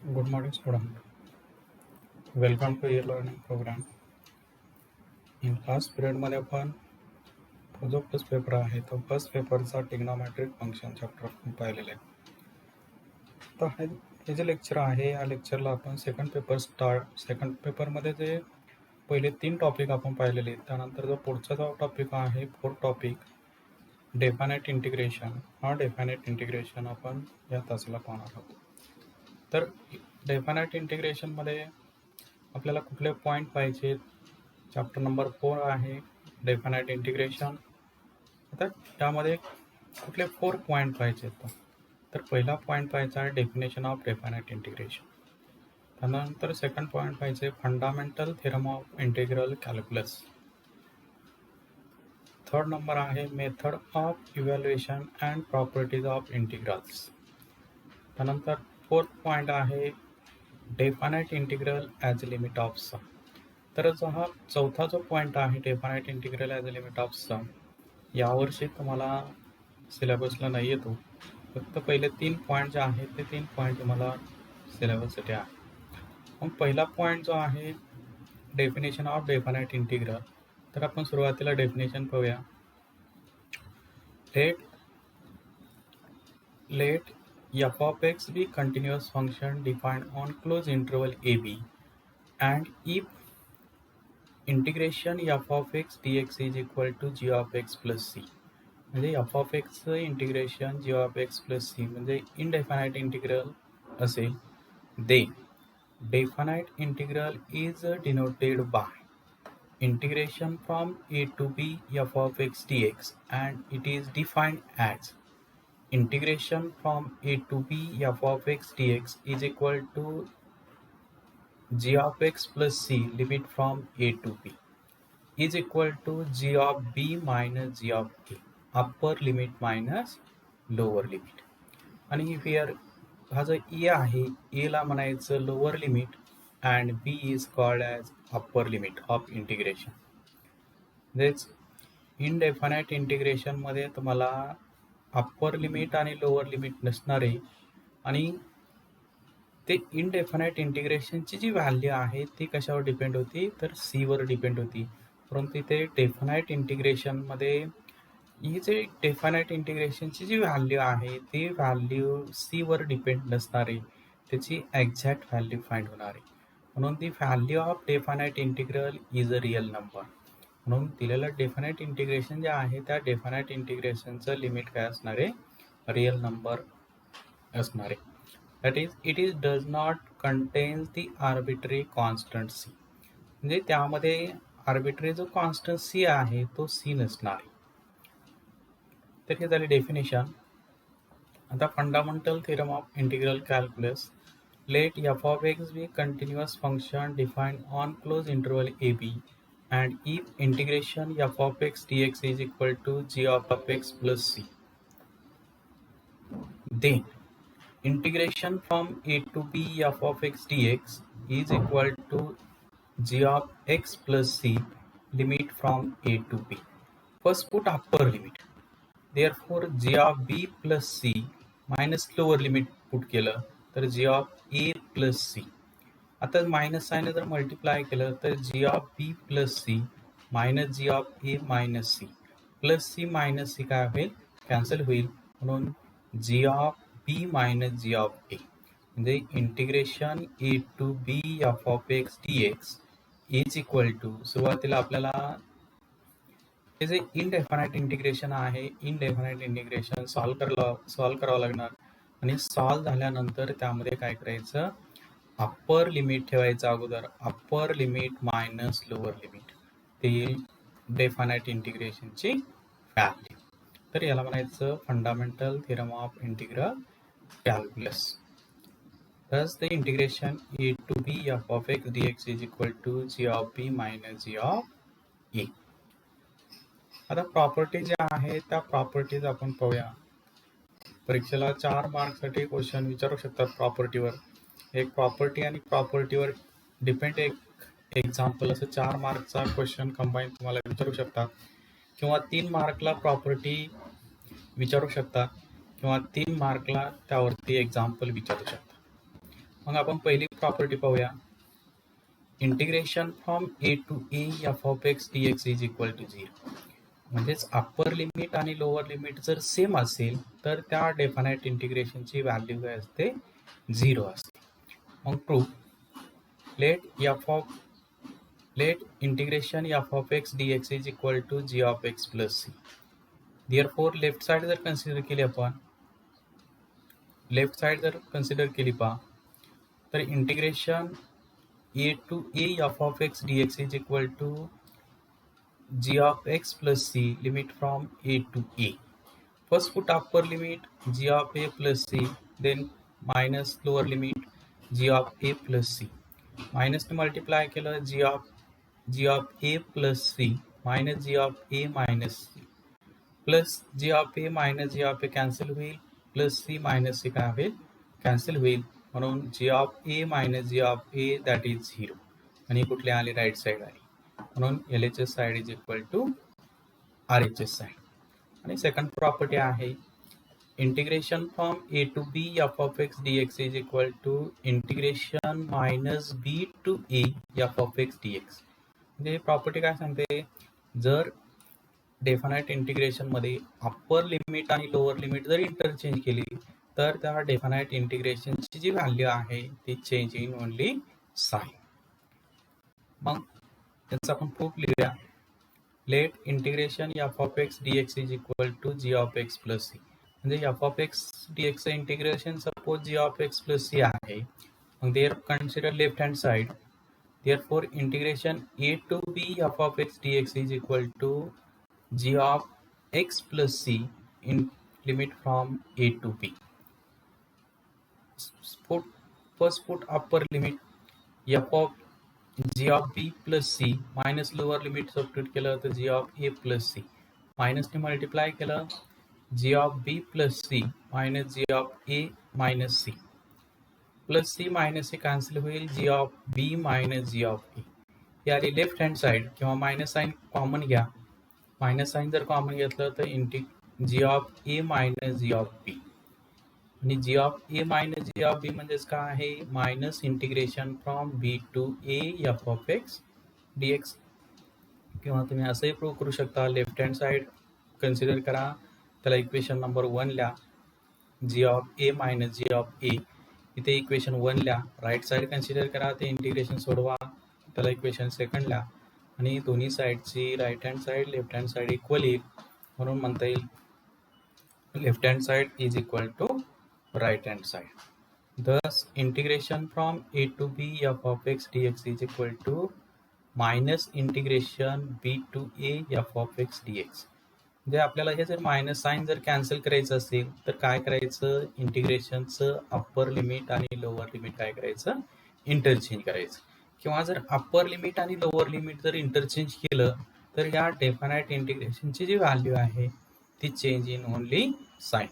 Good morning, student. Welcome to e-learning program. In last period मध्ये आपण जो first paper आहे तो फर्स्ट पेपरचा ट्रिग्नोमेट्रिक फंक्शन चॅप्टर आपण पाहिलेला आहे. तर हे जे लेक्चर आहे या लेक्चरला आपण सेकंड पेपरमध्ये जे पहिले 3 टॉपिक आपण पाहिलेले आहेत. त्यानंतर जो पुढचा जो टॉपिक आहे फोर्थ टॉपिक डेफिनेट इंटिग्रेशन. हा डेफिनेट इंटिग्रेशन आपण या तासाला पाहणार आहोत. तर डेफिनेट इंटिग्रेशनमध्ये आपल्याला कुठले पॉईंट पाहिजेत. चॅप्टर नंबर 4 आहे डेफिनेट इंटिग्रेशन. आता त्यामध्ये कुठले 4 पॉईंट पाहिजेत. तर पहिला पॉईंट पाहिजे आहे डेफिनेशन ऑफ डेफिनेट इंटिग्रेशन. त्यानंतर सेकंड पॉईंट पाहिजे fundamental theorem of integral calculus. Third number आहे method of evaluation and properties of integrals. त्यानंतर फोर्थ पॉईंट आहे definite integral as limit of sum. तर जो हा चौथा जो पॉईंट आहे definite integral as a limit of sum, यावर्षी तुम्हाला सिलेबसला नाही येतो. फक्त पहिले 3 पॉईंट जे आहेत ते 3 पॉईंट तुम्हाला सिलेबससाठी आहे. मग पहिला पॉईंट जो आहे डेफिनेशन ऑफ डेफिनेट इंटिग्रल. तर आपण सुरुवातीला डेफिनेशन पाहूया. Let f of x be continuous function defined on closed interval ab, and if integration f of x dx is equal to g of x plus c. म्हणजे f of x integration g of x plus c म्हणजे indefinite integral असेल. then definite integral is denoted by integration from a to b f of x dx, and it is defined as integration from a to b f of x dx is equal to g of x plus c limit from a to b is equal to g of b minus g of a upper limit minus lower limit. आणि here हा जो ए आहे A ला म्हणायचं lower limit and B is called as upper limit of integration. म्हणजेच indefinite इंटिग्रेशनमध्ये तुम्हाला upper limit आणि लोअर लिमिट नसणार आहे, आणि ते इनडेफिनाइट इंटिग्रेशनची जी व्हॅल्यू आहे ती कशावर डिपेंड होती, तर सीवर डिपेंड होती. परंतु इथे डेफिनाइट इंटिग्रेशनमध्ये ही जे डेफिनाइट इंटिग्रेशनची जी व्हॅल्यू आहे ती व्हॅल्यू सीवर डिपेंड नसणार आहे, त्याची एक्झॅक्ट व्हॅल्यू फाइंड होणार आहे. म्हणून ती value of definite integral is a real number. म्हणून दिलेलं डेफिनाइट इंटिग्रेशन जे आहे त्या डेफिनाइट इंटिग्रेशनचं लिमिट काय असणार आहे, रिअल नंबर असणार आहे. That is it is does not contains the arbitrary constant C. म्हणजे त्यामध्ये आर्बिट्ररी जो कॉन्स्टंट सी आहे तो सी नसणार आहे. तर हे झाले डेफिनेशन. आता fundamental theorem of integral calculus. Let f of x be continuous function defined on closed interval ab, and if integration f of x dx is equal to g of x plus c, then integration from a to b f of x dx is equal to g of x plus c limit from a to b. First put upper limit. Therefore g of b plus c minus lower limit put केलं तर g of a plus c. आता minus sign जर multiply केलं तर जी of B plus C minus G of A minus C plus C minus C काय होईल, cancel होईल. म्हणून जी of B minus G of A म्हणजे integration A to B F of x D x is equal to, सुरुवातीला आपल्याला हे जे indefinite integration आहे इनडेफिनाइट इंटिग्रेशन सॉल्व करावं लागणार. आणि सॉल्व झाल्यानंतर त्यामध्ये काय करायचं, अप्पर लिमिट ठेवायचं अगोदर, upper limit minus lower limit, ते डेफिनाइट इंटिग्रेशनची व्हॅल्यू. तर याला म्हणायचं fundamental theorem of integral calculus. Thus the integration a to b f of x dx is equal to g of b minus g of a. आता property ज्या आहे त्या properties आपण पाहूया. परीक्षेला 4 मार्कसाठी क्वेश्चन विचारू शकतात प्रॉपर्टीवर. एक प्रॉपर्टी आणि प्रॉपर्टीवर डिपेंड एक एक्झाम्पल असं 4 मार्कचा क्वेश्चन कंबाईन तुम्हाला विचारू शकतात, किंवा 3 मार्कला प्रॉपर्टी विचारू शकतात, किंवा 3 मार्कला त्यावरती एक्झाम्पल विचारू शकतात. मग आपण पहिली प्रॉपर्टी पाहूया. Integration from A to A F of x D x is equal to 0. म्हणजेच अप्पर लिमिट आणि लोअर लिमिट जर सेम असेल तर त्या डेफिनाइट इंटिग्रेशनची व्हॅल्यू काय असते, 0 असते. मग proof let integration F of x D x is equal to G of x plus C. Therefore left side जर कन्सिडर केली आपण, लेफ्ट साइड जर कन्सिडर केली पहा, तर integration A to A F of x D x is equal to g of x plus c limit from a to a. First put upper limit g of a plus c, then minus lower limit g of a plus c. Minus ने multiply केलं g of a plus c minus g of a minus c plus g of a minus g of a cancel होईल, plus c minus c काय होईल, cancel होईल. म्हणून g of a minus g of a that is 0. आणि कुठले आले, right side आली. म्हणून LHS side is equal to RHS side. आणि सेकंड प्रॉपर्टी आहे integration from A to B F of x D x is equal to integration minus B to A F of x D x. म्हणजे property काय सांगते, जर definite इंटिग्रेशनमध्ये upper limit आणि lower limit जर interchange केली तर त्या डेफिनाइट इंटिग्रेशनची जी व्हॅल्यू आहे ती चेंज इन ओनली साइन. मग त्याचा आपण प्रूफ लिहूया. Let integration F of x D x is equal to G of x plus C. म्हणजे एफ ऑफ एक्स डी एक्सचं integration suppose G of x plus C आहे. मग there consider left hand side. Therefore integration A to B F of x D x is equal to G of x plus C in limit from A to B. First put upper limit F of g of b plus c minus lower limit substitute केलं तर g of a plus c मायनसने multiply केलं g of b plus c minus g of a minus c plus c minus c cancel होईल, g of b minus g of a. हे आली left hand side. किंवा minus sign common घ्या. Minus sign जर common घेतलं तर g of a minus g of b. आणि जी of A minus G of B म्हणजेच काय आहे, minus integration from B to A F of x D x. किंवा तुम्ही असंही प्रूव्ह करू शकता, लेफ्ट हँड साइड कन्सिडर करा, त्याला इक्वेशन नंबर 1 लिहा, G of A minus G of A. इथे इक्वेशन 1 लिहा. राईट साइड कन्सिडर करा, ते इंटिग्रेशन सोडवा, त्याला इक्वेशन सेकंड लिहा. आणि दोन्ही साईडची right hand side left hand side equal येईल. म्हणून म्हणता येईल left hand side is equal to right hand side. Thus integration from a to b f of x dx is equal to minus integration b to a f of x dx. म्हणजे आपल्याला हे जर minus sign जर cancel करायचं असेल तर काय करायचं, इंटिग्रेशनचं अप्पर लिमिट आणि लोअर लिमिट काय करायचं, इंटरचेंज करायचं. किंवा जर अप्पर लिमिट आणि लोअर लिमिट जर इंटरचेंज केलं तर या डेफिनाइट इंटिग्रेशनची जी व्हॅल्यू आहे ती चेंज इन ओनली साइन.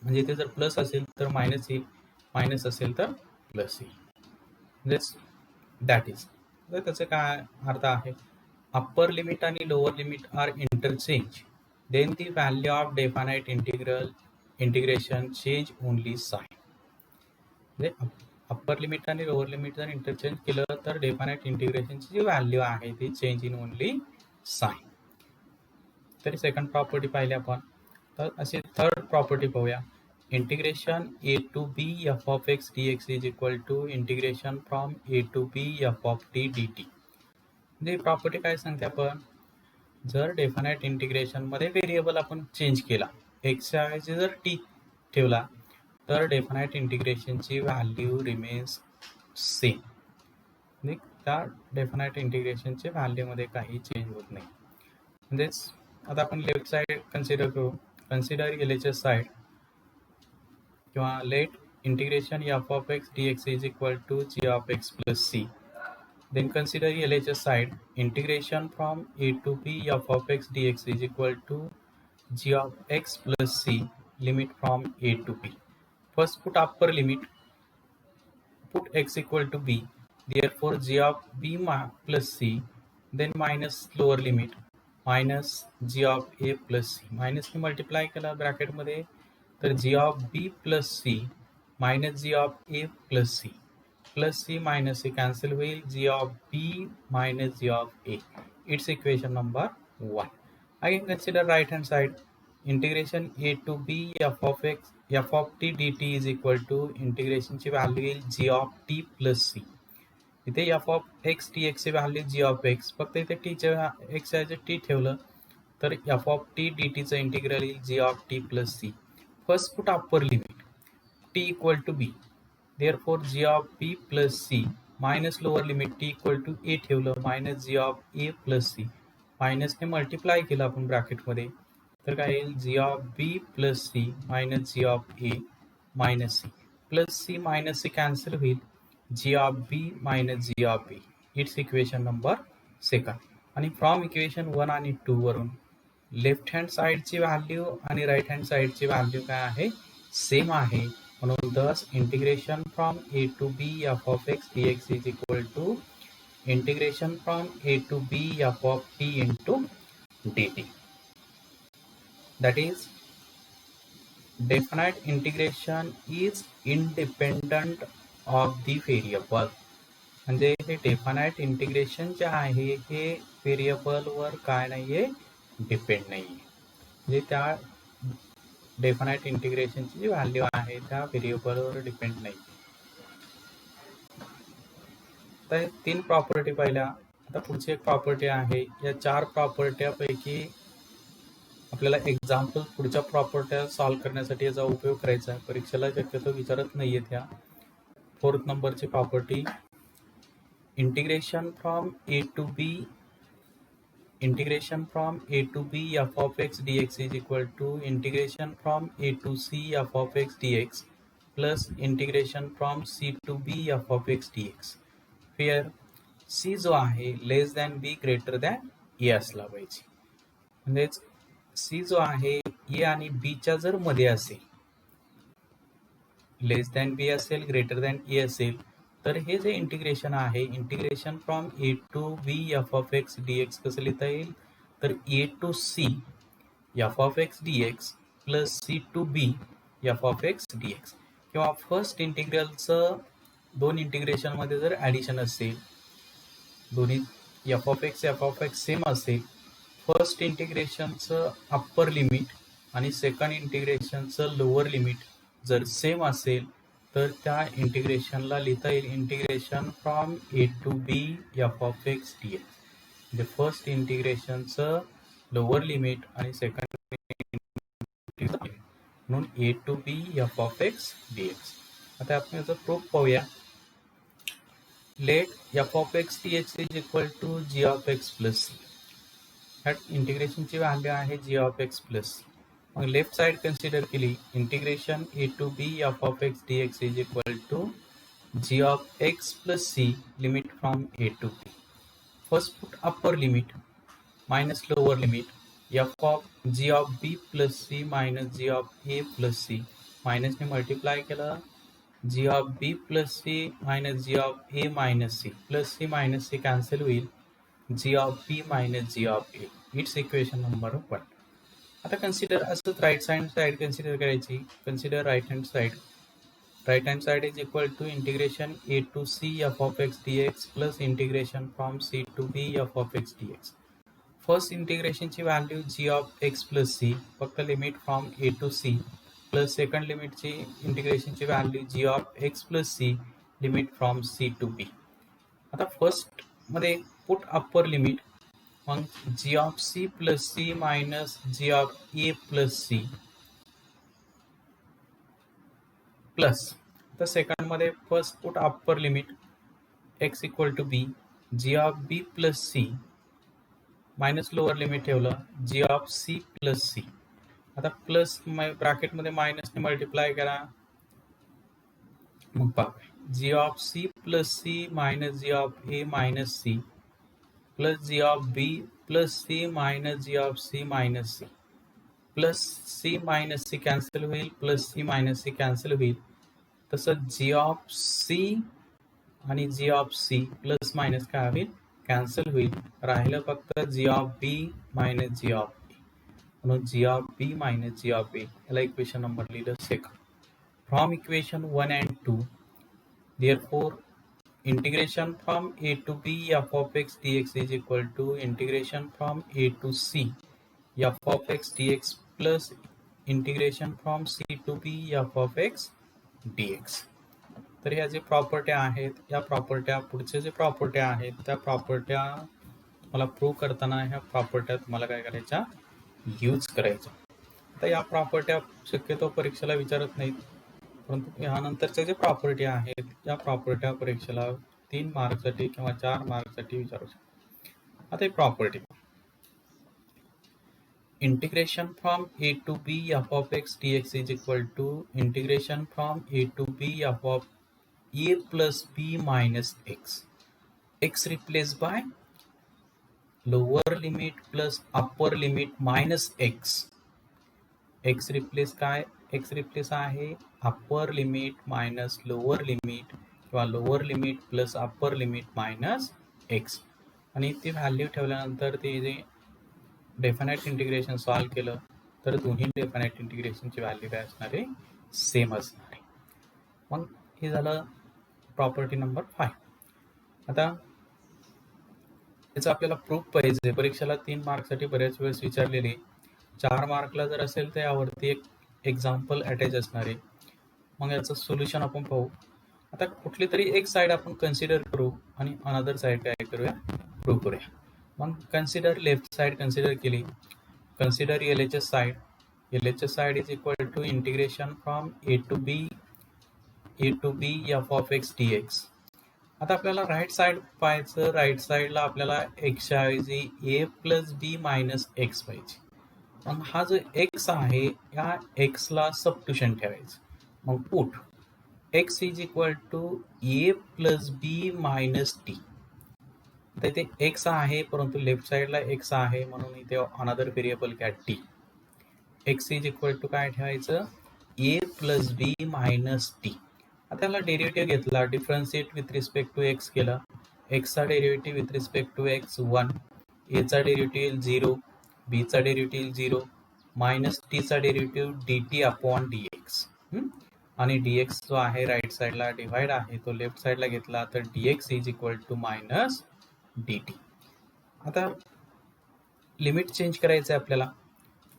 म्हणजे इथे जर प्लस असेल तर मायनस येईल, मायनस असेल तर प्लस येईल. म्हणजेच दॅट इज. तर त्याचं काय अर्थ आहे, अप्पर लिमिट आणि lower limit are interchange, then the value of definite integration change only sign. म्हणजे अप्पर लिमिट आणि लोअर लिमिट जर इंटरचेंज केलं तर डेफिनाइट इंटिग्रेशनची जी व्हॅल्यू आहे ती चेंज इन ओनली साइन. तरी सेकंड प्रॉपर्टी पाहिली आपण. तर अशी थर्ड प्रॉपर्टी पाहूया. Integration A to B F of x D x is equal to integration from A to B F of T D T. म्हणजे property काय सांगते, आपण जर डेफिनाइट इंटिग्रेशनमध्ये व्हेरिएबल आपण चेंज केला, एक्सच्या ऐवजी जर टी ठेवला तर डेफिनाइट इंटिग्रेशनची व्हॅल्यू रिमेन्स सेम. म्हणजे त्या डेफिनाइट इंटिग्रेशनच्या व्हॅल्यूमध्ये काही चेंज होत नाही. म्हणजेच आता आपण लेफ्ट साइड कन्सिडर करू. Consider LHS side. किंवा let integration F of x D x is equal to G of x plus c. Then consider LHS side. Integration from A to B F of x D x is equal to G of x plus c limit from A to B. First put upper limit, put x equal to b, therefore g of B plus c, then minus lower limit minus G of a plus c. मायनसने multiply केला ब्रॅकेटमध्ये तर जी of B plus C minus G of a plus C minus c cancel होईल, g of B minus G of a. It's equation number 1. Again consider right hand side. Integration a to b f of x f of t dt is equal to integration ची value येईल g of t plus c. इथे f of x dx ची value g of x, फक्त इथे t च्या x ऐवजी t ठेवलं तर f of t dt चं इंटिग्रल येईल g of t plus c. First put upper limit t equal to b, therefore g of b plus c minus lower limit t equal to a ठेवलं minus g of a plus c, मायनसने multiply केलं आपण ब्रॅकेटमध्ये तर काय येईल g of b plus c minus g of a minus c plus c minus c cancel होईल, g of b minus g of b. It's equation number 2. आणि from equation 1 आणि 2 वरून लेफ्ट हँड साईडची व्हॅल्यू आणि right hand साईडची value काय आहे, same आहे. म्हणून thus integration from A to B F of x D x is equal to integration from A to B F of t into d T. That is definite integration is independent of the variable. म्हणजे हे definite integration जे आहे हे व्हेरिएबलवर काय नाहीये, depend नाही आहे. म्हणजे त्या डेफिनाइट इंटिग्रेशनची जी व्हॅल्यू आहे त्या व्हेरिएबलवर डिपेंड नाही. तर 3 प्रॉपर्टी पाहिल्या. आता पुढची एक प्रॉपर्टी आहे. या 4 प्रॉपर्ट्यापैकी आपल्याला एक्झाम्पल पुढच्या प्रॉपर्ट्या सॉल्व्ह करण्यासाठी याचा उपयोग करायचा आहे. परीक्षेला शक्यतो विचारत नाहीये त्या. 4th नंबरची property integration from A to B integration from a to b f of x dx is equal to integration from a to c f of x dx plus integration from c to b f of x dx, where c जो आहे लेस than b greater than ए असला पाहिजे. म्हणजेच c जो आहे ए आणि b च्या जर मध्ये असेल, लेस दॅन b असेल ग्रेटर दॅन ए असेल तर हे जे इंटिग्रेशन आहे integration from A to B F of x D x कसं लिहिता येईल तर a to c f of x D x plus c to B F of x D x. किंवा फर्स्ट इंटिग्रलचं 2 इंटिग्रेशनमध्ये जर ॲडिशन असेल, दोन्ही एफ ऑफ एक्स सेम असेल, फर्स्ट इंटिग्रेशनचं अप्पर लिमिट आणि सेकंड इंटिग्रेशनचं लोअर लिमिट जर सेम असेल तर त्या इंटिग्रेशनला लिहिता येईल integration from A to B F of x D x. म्हणजे फर्स्ट इंटिग्रेशनचं लोअर लिमिट आणि सेकंड म्हणून a to B F of x D x. आता आपण याचं प्रूफ पाहूया. Let f of x D x is equal to G of x plus c. ह्यात इंटिग्रेशनची व्हॅल्यू आहे g of x plus c. मग लेफ्ट साइड कन्सिडर केली integration A to B F of x D x is equal to G of x plus c limit from A to B. First put upper limit minus lower limit F of g of B plus C minus G of a plus c. मायनसने multiply केलं g of B plus C minus G of A minus C plus C minus c cancel होईल, g of B minus G of a. It's equation number 1. आता consider असंच right side consider करायची. Consider right hand side. Right hand side is equal to integration A to c f of x D x plus integration from c to B F of x D x. First इंटिग्रेशनची value g of x plus c, फक्त limit from A to c, plus second लिमिटची इंटिग्रेशनची value g of x plus c limit from c to b. आता फर्स्टमध्ये put upper limit, मग g of c plus C minus G of a plus c plus. तर second मध्ये first put upper limit x equal to b, g of B plus C minus lower limit ठेवलं g of c plus c. आता plus ब्रॅकेटमध्ये मायनसने multiply करा, मग पहा g of c plus C minus G of A minus C plus g of B plus C minus G of c minus C plus C minus c cancel होईल, plus C minus c cancel होईल. तसं g of c आणि जी of c plus minus काय होईल, cancel होईल. राहिलं फक्त g of B minus G of a. म्हणून जी of B minus G of a याला इक्वेशन नंबर लिहिलं second. from equation 1 and 2. Therefore integration from a to b f of x dx is equal to integration from a to c f of x dx plus integration from c to b f of x dx. तर ह्या जे प्रॉपर्ट्या आहेत या प्रॉपर्ट्या पुढचे जे प्रॉपर्ट्या आहेत त्या प्रॉपर्ट्या मला प्रूव्ह करताना ह्या प्रॉपर्ट्या तुम्हाला काय करायच्या यूज करायच्या. आता या प्रॉपर्ट्या शक्यतो परीक्षेला विचारत नाहीत, परंतु ह्यानंतरच्या जे प्रॉपर्टी आहेत या प्रॉपर्ट्या परीक्षेला 3 मार्कसाठी किंवा 4 मार्कसाठी विचारू शकतो. आता एक property integration from a to b f of x dx is equal to integration from a to b f of a plus b minus x. X replaced by lower limit plus upper limit minus x. X replace काय? X replace आहे upper limit minus lower limit किंवा lower limit plus upper limit minus x. आणि ती value ठेवल्यानंतर ते जे definite integration solve केलं तर दोन्ही डेफिनाइट इंटिग्रेशनची व्हॅल्यू काय असणार आहे? सेम असणार आहे. मग हे झालं प्रॉपर्टी नंबर 5. आता याचं आपल्याला प्रूफ पाहिजे. परीक्षेला 3 मार्कसाठी बऱ्याच वेळेस विचारलेली, 4 मार्कला जर असेल तर यावरती एक एक्झाम्पल अटॅच असणार आहे. मग याचं सोल्युशन आपण पाहू. आता कुठली तरी एक साईड आपण कन्सिडर करू आणि अनदर साईड काय करूया? प्रूव्ह करूया. मग कन्सिडर लेफ्ट साइड कन्सिडर केली. Consider LHS side. LHS side is equal to integration from a to b f of x dx. आता आपल्याला राईट साइड पाहायचं. राईट साइडला आपल्याला x च्या ऐवजी a plus b minus x पाहिजे. मग हा जो x आहे या x ला सबस्टिट्यूशन ठेवायचं. मग put x is equal to a plus b minus t. तर इथे x आहे परंतु लेफ्ट साइडला x आहे म्हणून इथे अनदर व्हेरिएबल काय t. x is equal to काय ठेवायचं? a plus b minus t. आता त्याला डेरिव्हेटिव्ह घेतला, differentiate with respect to x केला. x चा derivative with respect to x 1, a चा डेरिव्हेटिव्ह 0, b चा डेरिव्हेटिव्ह 0, मायनस t चा डेरिव्हेटिव्ह dt अपॉन dx. आणि dx जो आहे राईट साइडला डिवाइड आहे तो लेफ्ट साइडला घेतला तर dx is equal to minus dt. आता लिमिट चेंज करायचं आहे आपल्याला.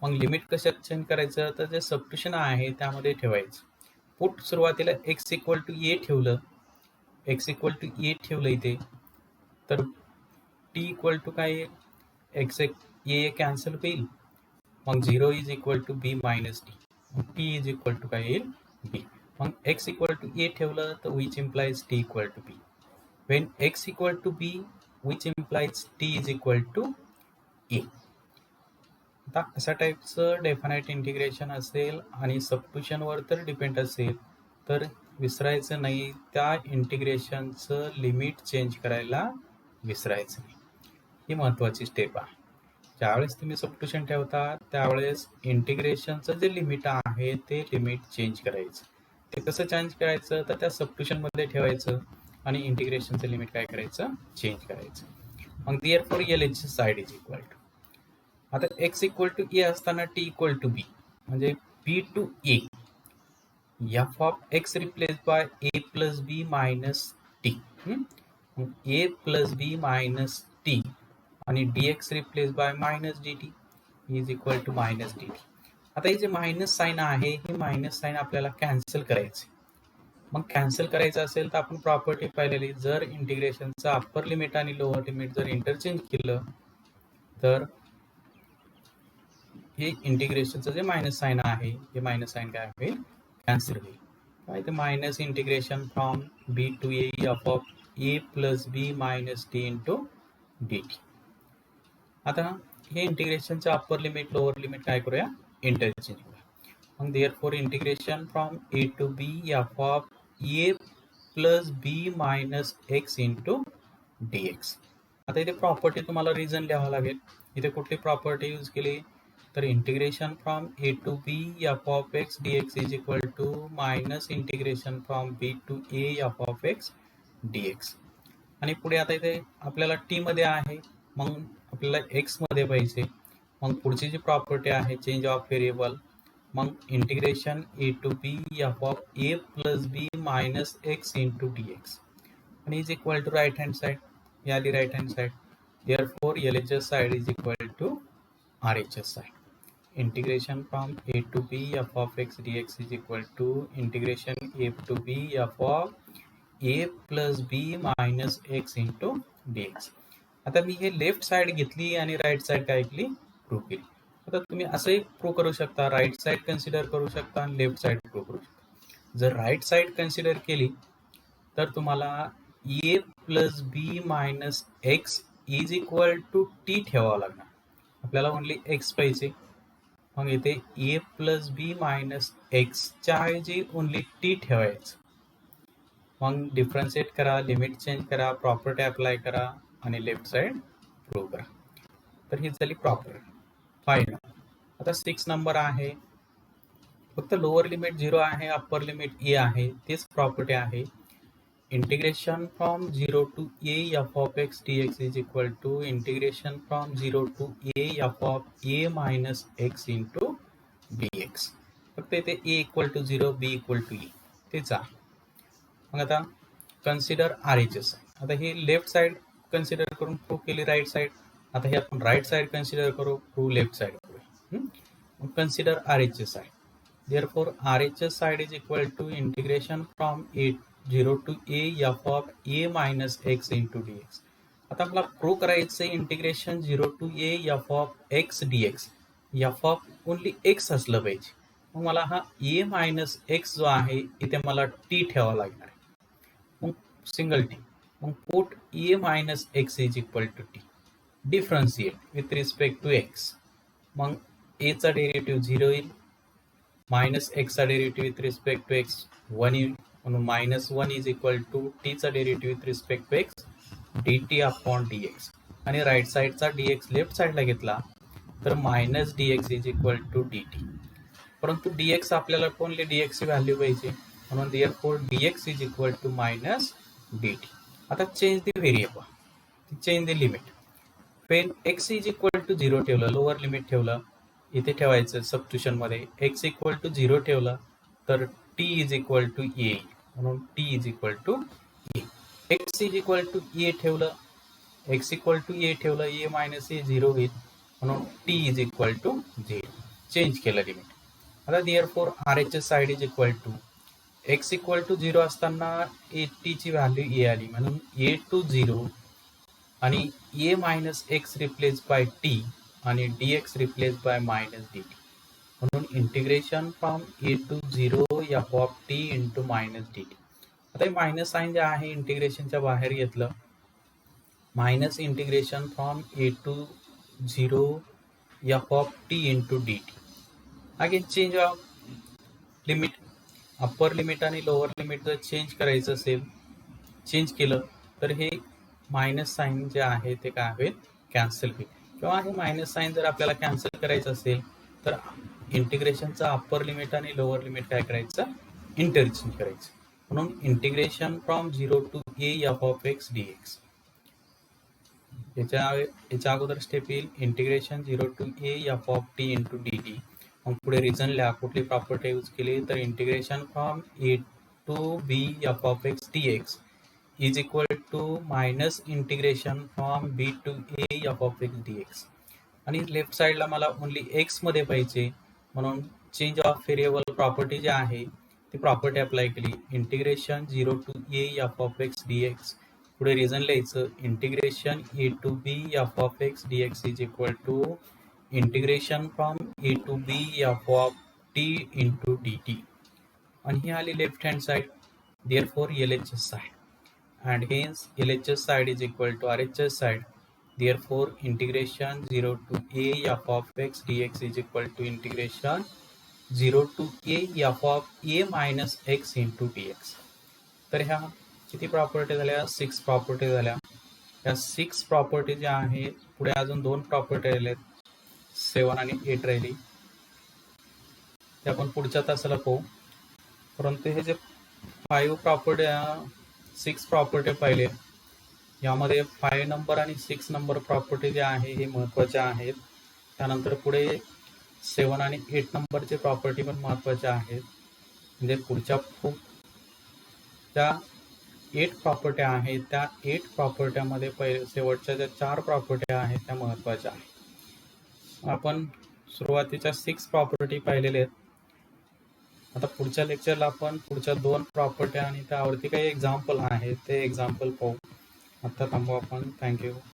मग लिमिट कशात चेंज करायचं? तर जे सबस्टिट्यूशन आहे त्यामध्ये ठेवायचं. पुट सुरुवातीला x इक्वल टू a ठेवलं, x इक्वल टू a ठेवलं इथे, तर t इक्वल टू काय? x a कॅन्सल होईल. मग 0 is equal to b minus t. t is equal to काय येईल? b. मग x इक्वल टू a ठेवलं तर which implies t equal to b. when x equal to b which implies t is equal to a. आता अशा टाईपचं definite integration असेल आणि सबस्टिट्यूशनवर तर डिपेंड असेल तर विसरायचं नाही, त्या इंटिग्रेशनचं लिमिट चेंज करायला विसरायचं नाही. ही महत्त्वाची स्टेप आहे. ज्यावेळेस तुम्ही सबस्टिट्यूशन ठेवता त्यावेळेस इंटिग्रेशनचं जे लिमिट आहे ते लिमिट चेंज करायचं. ते कसं चेंज करायचं? तर त्या सबस्टिट्यूशनमध्ये ठेवायचं आणि इंटिग्रेशनचं लिमिट काय करायचं? चेंज करायचं. मग therefore LHS side is equal to, आता x इक्वल टू a असताना t इक्वल टू b म्हणजे b to a f of x replace by a plus b minus t. a plus b minus t आणि dx replace by minus dt is equal to minus dt. आता हे जे minus sign आहे ही minus sign आपल्याला cancel करायची. मग cancel करायचं असेल तर आपण प्रॉपर्टी पाहिलेली, जर इंटिग्रेशनचं अप्पर लिमिट आणि लोअर लिमिट जर इंटरचेंज केलं तर हे इंटिग्रेशनचं जे मायनस साइन आहे हे मायनस साइन काय होईल? कॅन्सल होईल. काय ते minus integration from b to a f of a plus b minus t into dt. आता हे इंटिग्रेशनचं अप्पर लिमिट लोअर लिमिट काय करूया? इंटरचेंज करूया. मग therefore integration from a to b f of a plus b minus x into dx. आता इथे property तुम्हाला रिझन लिहावं लागेल. इथे कुठली प्रॉपर्टी यूज केली? तर integration from a to b f of x dx is equal to minus integration from b to a f of x dx. आणि पुढे आता इथे आपल्याला t मध्ये आहे, मग आपल्याला x मध्ये पाहिजे. मग पुढची जी प्रॉपर्टी आहे चेंज ऑफ व्हेरिएबल, मग integration A to B F of a plus b minus x into d x आणि is equal to right hand side. ही आली right hand side. Therefore LHS side is equal to RHS side. Integration from a to b f of x dx is equal to integration a to b f of a plus b minus x into dx. आता मी हे left side घेतली आणि right side काय केली, prove केली. आता तुम्ही असंही प्रूव्ह करू शकता, राईट साइड कन्सिडर करू शकता आणि लेफ्ट साइड प्रूव्ह करू शकता. जर राईट साइड कन्सिडर केली तर तुम्हाला a plus b minus x is equal to t ठेवावं लागणार. आपल्याला ओनली एक्स पाहिजे. मग इथे ए प्लस बी मायनस एक्सच्या ऐवजी ओनली टी ठेवायचं. मग डिफरन्शिएट करा, लिमिट चेंज करा, प्रॉपर्टी अप्लाय करा आणि लेफ्ट साइड प्रूव्ह करा. तर ही झाली प्रॉपर्टी. 5. आता 6 नंबर आहे. फक्त लोअर लिमिट 0 आहे, अप्पर लिमिट ए आहे, तेच प्रॉपर्टी आहे. Integration from 0 to A F of x D x is equal to integration from 0 to A F of A minus x into d x. फक्त इथे a equal to 0, b equal to a तेच आहे. मग आता consider RHS. आता ही left side consider करून prove केली राईट साइड. आता हे आपण राईट साइड कन्सिडर करू, प्रूव्ह लेफ्ट साइड करू. मग consider RHS side. Therefore RHS side is equal to integration from 0 to A F of A minus x into d x. आता मला प्रूव्ह करायचं integration 0 to A F of x D x. F of only x असलं पाहिजे. मग मला हा ए minus x जो आहे इथे मला टी ठेवावा लागणार आहे. मग सिंगल टी. मग put a minus x is equal to t. Differentiate with respect to x. मग एचा डेरिव्हेटिव्ह 0 येईल, मायनस एक्सचा derivative with respect to x 1 येईल. म्हणून -1 इज इक्वल टू टीचा derivative with respect to x d t upon d x. आणि right साईडचा d x left साईडला घेतला तर minus d x is equal to d t. परंतु डी एक्स आपल्याला ओनली डी एक्सची व्हॅल्यू पाहिजे, म्हणून therefore d x is equal to minus d t. आता change the variable, change the limit. When x is equal to 0 ठेवलं, lower limit ठेवलं, इथे ठेवायचं सबस्टिट्यूशनमध्ये. एक्स इक्वल टू 0 ठेवलं तर t is equal to a, म्हणून t is equal to a. X is equal to a ठेवलं, x equal to a ठेवलं, ए minus ए 0 होईल, म्हणून t is equal to 0. Change केलं लिमिट. आता therefore RHS side is equal to x equal to 0 असताना ए टीची value A आली, म्हणून ए टू 0 आणि a minus x replace by t आणि d x replace by minus d t. म्हणून integration from A to 0 f of t into minus d t. आता हे minus sign जे आहे इंटिग्रेशनच्या बाहेर घेतलं. Minus integration from A to 0 f of t into d t. Again change of limit. Upper limit आणि lower limit जर चेंज करायचं असेल, चेंज केलं तर हे मायनस साईन जे आहे ते काय होईल, कॅन्सल होईल. किंवा हे मायनस साईन जर आपल्याला कॅन्सल करायचं असेल तर इंटिग्रेशनचा अप्पर लिमिट आणि लोअर लिमिट काय करायचं, इंटरचेंज करायचं. म्हणून integration from 0 to A F of x D x. याच्या अगोदर स्टेप येईल integration 0 to A F of t into d t. मग पुढे रिझन लिहा, कुठली प्रॉपर्टी यूज केली तर integration from A to B F of x D x is equal to minus integration from B to A F of x D x. आणि left साईडला मला only एक्समध्ये पाहिजे, म्हणून चेंज ऑफ व्हेरिएबल प्रॉपर्टी जी आहे ती प्रॉपर्टी अप्लाय केली. Integration 0 to A F of x D x. पुढे रिझन लिहायचं integration A to B F of x D x is equal to integration from A to B F of t into d t. आणि ही आली left hand side. Therefore LHS side and hence LHS side is equal to RHS side. Therefore integration 0 to a f of x dx is equal to integration 0 to a f of a minus x into dx. तर ह्या किती property झाल्या, 6 property झाल्या. या 6 property ज्या आहेत, पुढे अजून 2 प्रॉपर्टी राहिलेत, 7 आणि 8 राहिली, ते आपण पुढच्या तासाला पाहू. परंतु हे जे 5 प्रॉपर्टी 6 प्रॉपर्टी पाहिले, यामध्ये 5 नंबर आणि 6 नंबर प्रॉपर्टी जे आहे हे महत्त्वाच्या आहेत. त्यानंतर पुढे 7 आणि 8 नंबरचे प्रॉपर्टी पण महत्त्वाच्या आहेत. म्हणजे पुढच्या त्या 8 प्रॉपर्ट्या आहेत, त्या 8 प्रॉपर्ट्यामध्ये पहिले शेवटच्या ज्या 4 प्रॉपर्ट्या आहेत त्या महत्त्वाच्या आहेत. आपण सुरुवातीच्या 6 प्रॉपर्टी पाहिलेल्या आहेत. आता पुढच्या लेक्चरला आपण पुढच्या 2 प्रॉपर्ट्या आणि त्यावरती काही एक्झाम्पल आहेत ते एक्झाम्पल पाहू. आता थांबू आपण. थँक्यू.